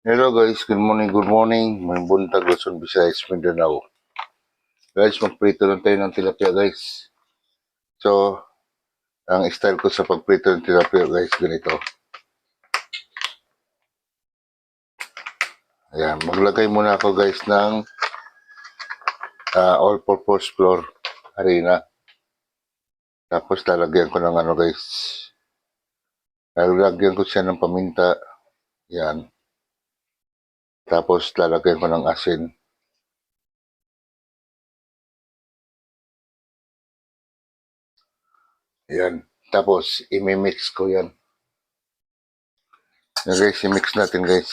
Hello guys, good morning, good morning. May buntag Luzon, Visayas, Mindanao. Guys, magprito lang tayo ng tilapia guys. So, ang style ko sa pagprito ng tilapia guys, ganito. Ayan, maglagay muna ako guys ng all-purpose flour, harina. Tapos lalagyan ko ng ano guys. Lalagyan ko siya ng paminta. Yan. Tapos lalagyan ko ng asin. Yan. Tapos imimix ko yan. Yan guys, i-mix natin guys.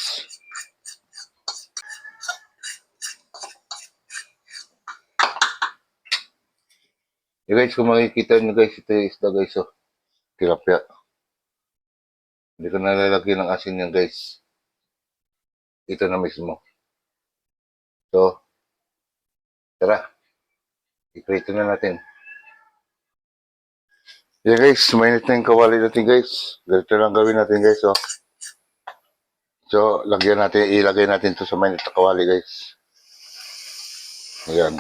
Yan guys, kung makikita nyo guys, ito yung isda guys, oh. Tilapia. Hindi ko nalalagyan ng asin yan guys. Ito na mismo. So, tara. I-prito na natin. Yeah guys, mainit na yung kawali natin guys. Ganito lang gawin natin guys, oh. So, ilagay natin to sa mainit na kawali guys. Ayan.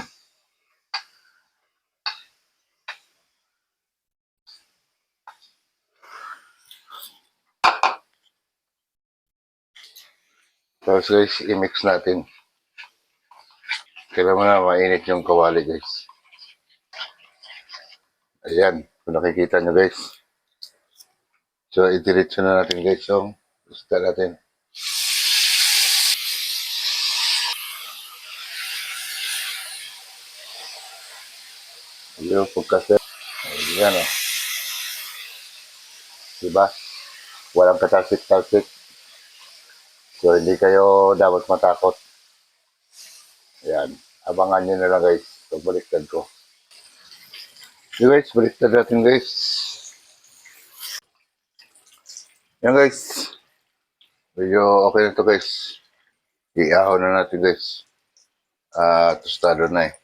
Tapos guys, i-mix natin. Kailangan na mainit yung kawali guys. Ayan, kung nakikita nyo guys. So, idiretso na natin guys yung isda natin. Yung pagkasa. Ayan, oh. Diba? Walang katalsik-talsik. So, hindi kayo dapat matakot. Ayan. Abangan nyo na lang guys. So, baliktad ko. So guys, baliktad natin guys. Yan guys. Medyo okay na to guys. Iahon na natin guys. Tostado na eh.